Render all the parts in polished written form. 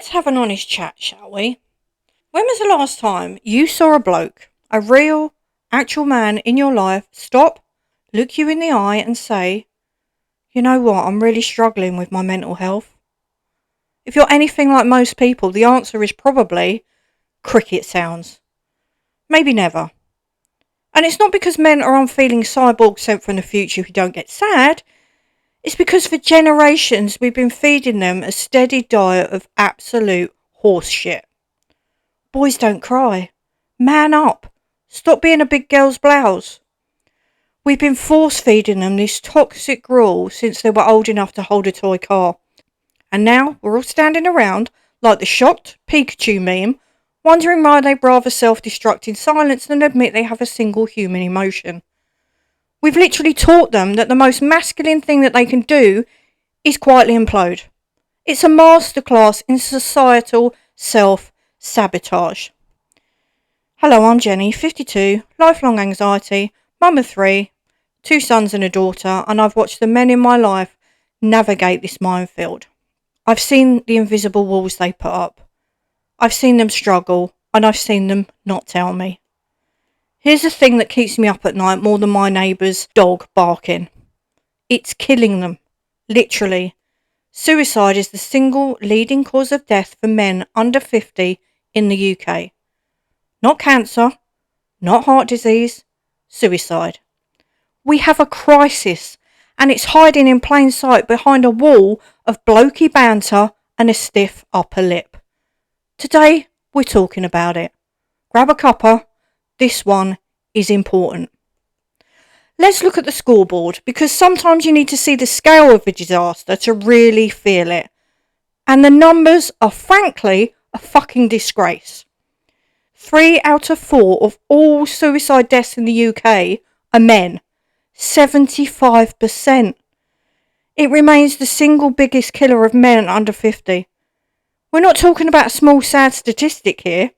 Let's have an honest chat, shall we? When was the last time you saw a bloke, a real, actual man in your life, stop, look you in the eye and say, you know what, I'm really struggling with my mental health? If you're anything like most people, the answer is probably cricket sounds. Maybe never. And it's not because men are unfeeling cyborgs sent from the future who don't get sad. It's because for generations we've been feeding them a steady diet of absolute horse shit. Boys don't cry. Man up. Stop being a big girl's blouse. We've been force feeding them this toxic gruel since they were old enough to hold a toy car. And now we're all standing around like the shocked Pikachu meme, wondering why they'd rather self-destruct in silence than admit they have a single human emotion. We've literally taught them that the most masculine thing that they can do is quietly implode. It's a masterclass in societal self-sabotage. Hello, I'm Jenny, 52, lifelong anxiety, mum of 3, 2 sons and a daughter, and I've watched the men in my life navigate this minefield. I've seen the invisible walls they put up. I've seen them struggle, and I've seen them not tell me. Here's the thing that keeps me up at night more than my neighbour's dog barking. It's killing them. Literally. Suicide is the single leading cause of death for men under 50 in the UK. Not cancer, not heart disease, suicide. We have a crisis, and it's hiding in plain sight behind a wall of blokey banter and a stiff upper lip. Today, we're talking about it. Grab a cuppa. This one is important. Let's look at the scoreboard, because sometimes you need to see the scale of the disaster to really feel it. And the numbers are frankly a fucking disgrace. 3 out of 4 of all suicide deaths in the UK are men. 75%. It remains the single biggest killer of men under 50. We're not talking about a small sad statistic here.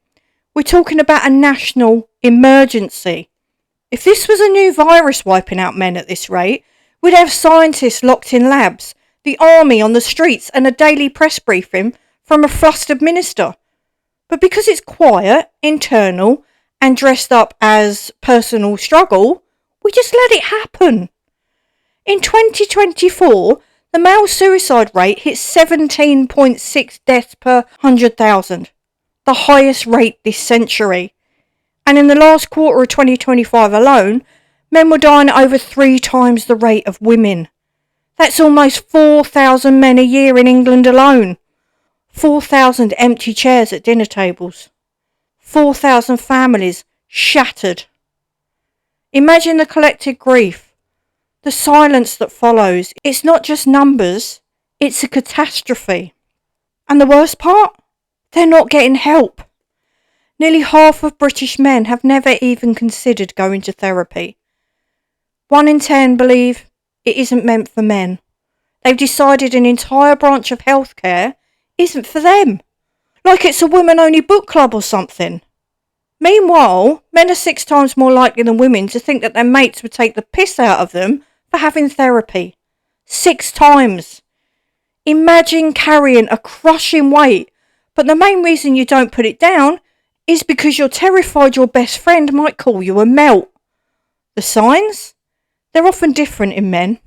We're talking about a national emergency. If this was a new virus wiping out men at this rate, we'd have scientists locked in labs, the army on the streets, and a daily press briefing from a flustered minister. But because it's quiet, internal, and dressed up as personal struggle, we just let it happen. In 2024, the male suicide rate hit 17.6 deaths per 100,000, the highest rate this century. And in the last quarter of 2025 alone, men were dying at over 3 times the rate of women. That's almost 4,000 men a year in England alone. 4,000 empty chairs at dinner tables. 4,000 families shattered. Imagine the collective grief, the silence that follows. It's not just numbers, it's a catastrophe. And the worst part? They're not getting help. Nearly half of British men have never even considered going to therapy. 1 in 10 believe it isn't meant for men. They've decided an entire branch of healthcare isn't for them. Like it's a women-only book club or something. Meanwhile, men are 6 times more likely than women to think that their mates would take the piss out of them for having therapy. 6 times. Imagine carrying a crushing weight, but the main reason you don't put it down is because you're terrified your best friend might call you a melt. The signs? They're often different in men.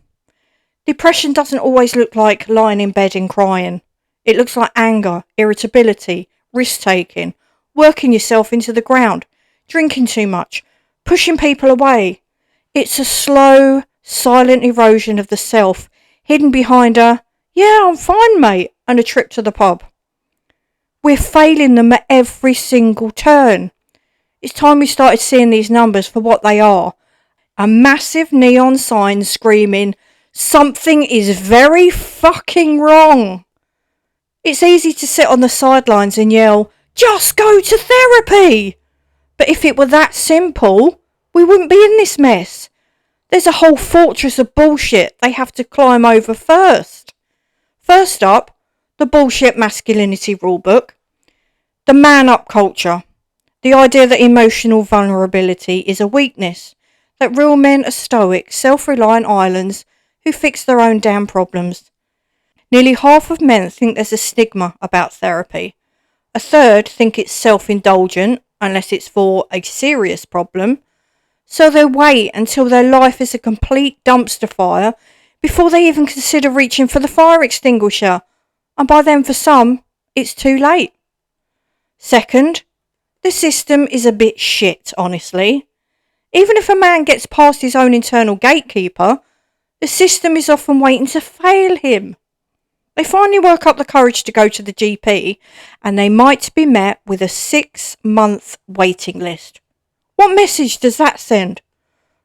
Depression doesn't always look like lying in bed and crying. It looks like anger, irritability, risk-taking, working yourself into the ground, drinking too much, pushing people away. It's a slow, silent erosion of the self, hidden behind a, yeah, I'm fine, mate, and a trip to the pub. We're failing them at every single turn. It's time we started seeing these numbers for what they are. A massive neon sign screaming, something is very fucking wrong. It's easy to sit on the sidelines and yell, just go to therapy. But if it were that simple, we wouldn't be in this mess. There's a whole fortress of bullshit they have to climb over first. First up, the bullshit masculinity rulebook. The man-up culture. The idea that emotional vulnerability is a weakness. That real men are stoic, self-reliant islands who fix their own damn problems. Nearly half of men think there's a stigma about therapy. A third think it's self-indulgent, unless it's for a serious problem. So they wait until their life is a complete dumpster fire before they even consider reaching for the fire extinguisher. And by then, for some, it's too late. Second, the system is a bit shit, honestly. Even if a man gets past his own internal gatekeeper, the system is often waiting to fail him. They finally work up the courage to go to the GP, and they might be met with a 6-month waiting list. What message does that send?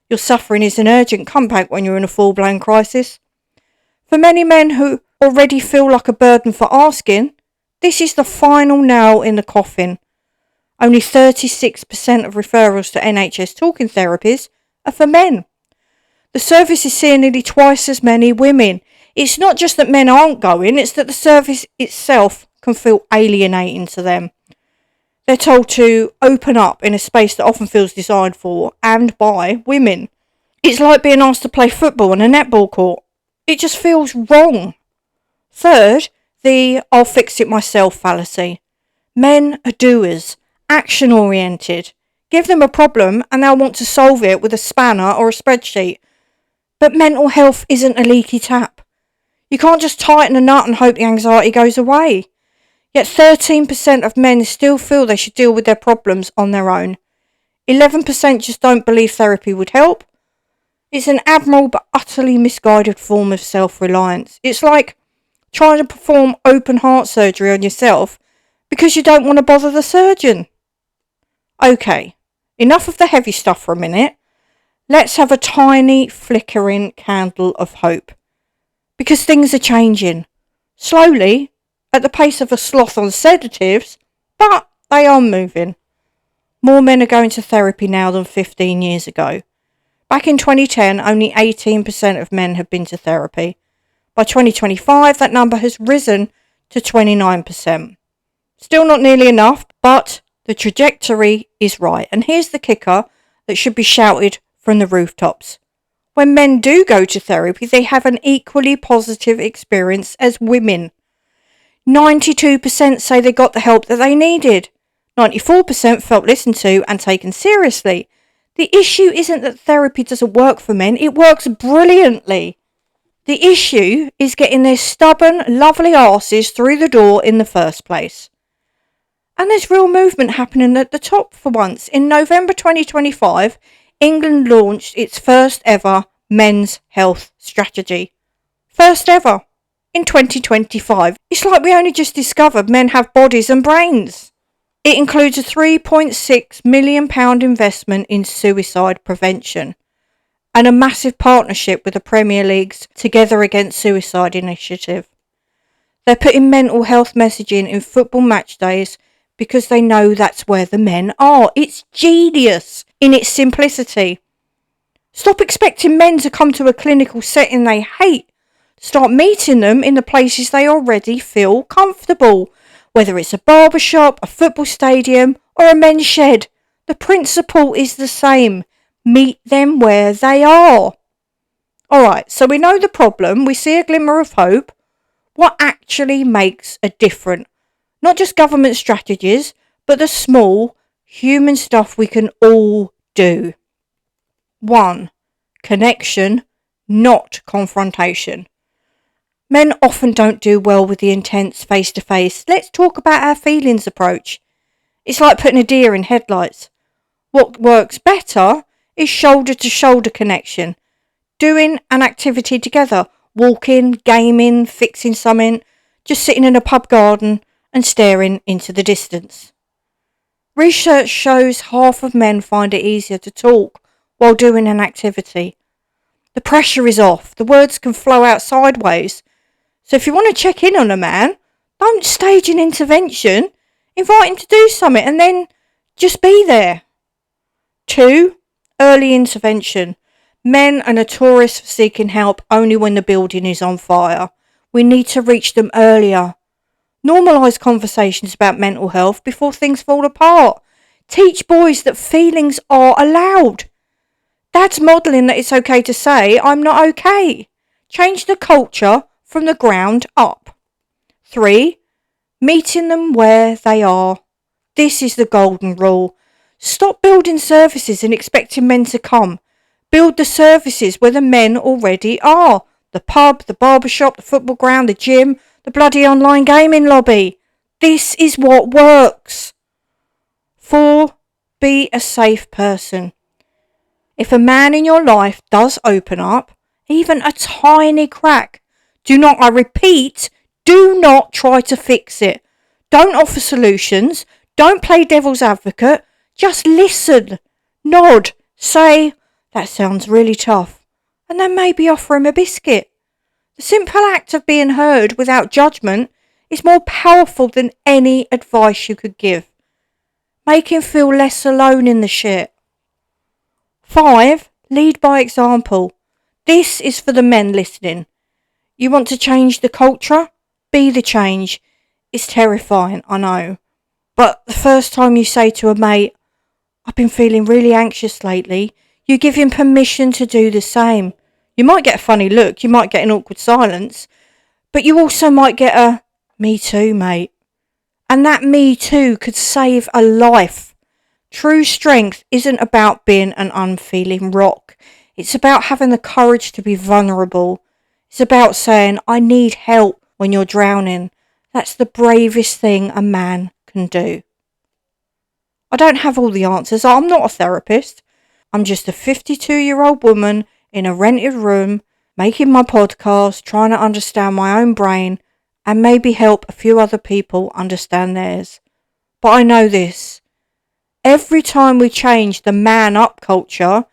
Your suffering is an urgent comeback when you're in a full-blown crisis. For many men who already feel like a burden for asking, this is the final nail in the coffin. Only 36% of referrals to NHS talking therapies are for men. The service is seeing nearly twice as many women. It's not just that men aren't going, it's that the service itself can feel alienating to them. They're told to open up in a space that often feels designed for and by women. It's like being asked to play football on a netball court. It just feels wrong. Third, the I'll fix it myself fallacy. Men are doers, action oriented. Give them a problem and they'll want to solve it with a spanner or a spreadsheet. But mental health isn't a leaky tap. You can't just tighten a nut and hope the anxiety goes away. Yet 13% of men still feel they should deal with their problems on their own. 11% just don't believe therapy would help. It's an admirable but utterly misguided form of self-reliance. It's like trying to perform open heart surgery on yourself because you don't want to bother the surgeon. Okay, enough of the heavy stuff for a minute. Let's have a tiny flickering candle of hope. Because things are changing. Slowly, at the pace of a sloth on sedatives, but they are moving. More men are going to therapy now than 15 years ago. Back in 2010, only 18% of men had been to therapy. By 2025, that number has risen to 29%. Still not nearly enough, but the trajectory is right. And here's the kicker that should be shouted from the rooftops. When men do go to therapy, they have an equally positive experience as women. 92% say they got the help that they needed. 94% felt listened to and taken seriously. The issue isn't that therapy doesn't work for men, it works brilliantly. The issue is getting their stubborn, lovely arses through the door in the first place. And there's real movement happening at the top for once. In November 2025, England launched its first ever men's health strategy. First ever. In 2025. It's like we only just discovered men have bodies and brains. It includes a £3.6 million investment in suicide prevention and a massive partnership with the Premier League's Together Against Suicide initiative. They're putting mental health messaging in football match days because they know that's where the men are. It's genius in its simplicity. Stop expecting men to come to a clinical setting they hate. Start meeting them in the places they already feel comfortable. Whether it's a barber shop, a football stadium, or a men's shed, the principle is the same. Meet them where they are. Alright, so we know the problem. We see a glimmer of hope. What actually makes a difference? Not just government strategies, but the small, human stuff we can all do. 1. Connection, not confrontation. Men often don't do well with the intense face-to-face, let's talk about our feelings approach. It's like putting a deer in headlights. What works better is shoulder-to-shoulder connection. Doing an activity together. Walking, gaming, fixing something, just sitting in a pub garden and staring into the distance. Research shows half of men find it easier to talk while doing an activity. The pressure is off. The words can flow out sideways. So if you want to check in on a man, don't stage an intervention. Invite him to do something and then just be there. 2. Early intervention. Men are notorious for seeking help only when the building is on fire. We need to reach them earlier. Normalise conversations about mental health before things fall apart. Teach boys that feelings are allowed. Dad's modelling that it's okay to say, I'm not okay. Change the culture from the ground up. 3. Meeting them where they are. This is the golden rule. Stop building services and expecting men to come. Build the services where the men already are. The pub, the barbershop, the football ground, the gym, the bloody online gaming lobby. This is what works. 4. Be a safe person. If a man in your life does open up, even a tiny crack, I repeat, do not try to fix it. Don't offer solutions. Don't play devil's advocate. Just listen. Nod. Say, that sounds really tough. And then maybe offer him a biscuit. The simple act of being heard without judgment is more powerful than any advice you could give. Make him feel less alone in the shit. 5. Lead by example. This is for the men listening. You want to change the culture? Be the change. It's terrifying, I know. But the first time you say to a mate, I've been feeling really anxious lately, you give him permission to do the same. You might get a funny look, you might get an awkward silence, but you also might get a, me too, mate. And that me too could save a life. True strength isn't about being an unfeeling rock. It's about having the courage to be vulnerable. It's about saying, I need help when you're drowning. That's the bravest thing a man can do. I don't have all the answers. I'm not a therapist. I'm just a 52-year-old woman in a rented room, making my podcast, trying to understand my own brain, and maybe help a few other people understand theirs. But I know this. Every time we change the man up culture,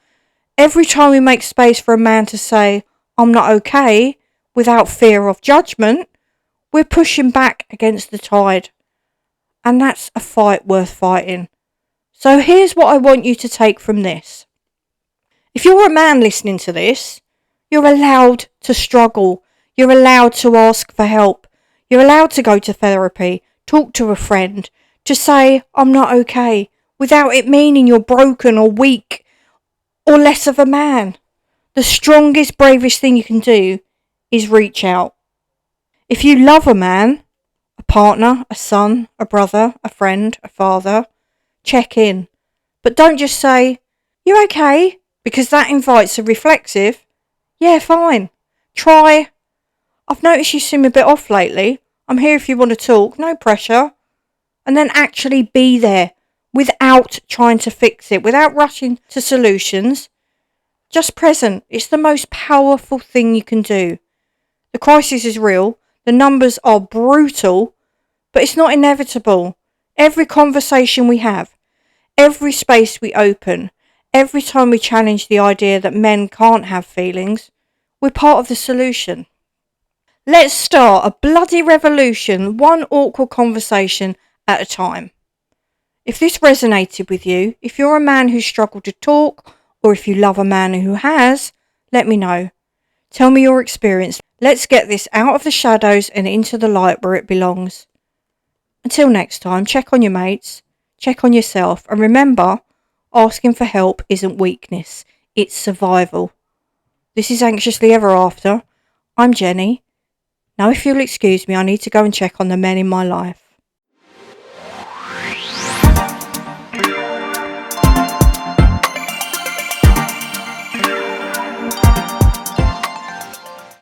every time we make space for a man to say, I'm not okay, without fear of judgment, we're pushing back against the tide. And that's a fight worth fighting. So here's what I want you to take from this. If you're a man listening to this, you're allowed to struggle. You're allowed to ask for help. You're allowed to go to therapy, talk to a friend, to say, I'm not okay, without it meaning you're broken or weak or less of a man. The strongest, bravest thing you can do is reach out. If you love a man, a partner, a son, a brother, a friend, a father, check in. But don't just say, you okay? Because that invites a reflexive, yeah, fine. Try, I've noticed you seem a bit off lately. I'm here if you want to talk, no pressure. And then actually be there without trying to fix it, without rushing to solutions. Just present. It's the most powerful thing you can do. The crisis is real. The numbers are brutal, but it's not inevitable. Every conversation we have, every space we open, every time we challenge the idea that men can't have feelings, we're part of the solution. Let's start a bloody revolution, one awkward conversation at a time. If this resonated with you, if you're a man who's struggled to talk, or if you love a man who has, let me know. Tell me your experience. Let's get this out of the shadows and into the light where it belongs. Until next time, check on your mates, check on yourself, and remember, asking for help isn't weakness, it's survival. This is Anxiously Ever After. I'm Jenny. Now if you'll excuse me, I need to go and check on the men in my life.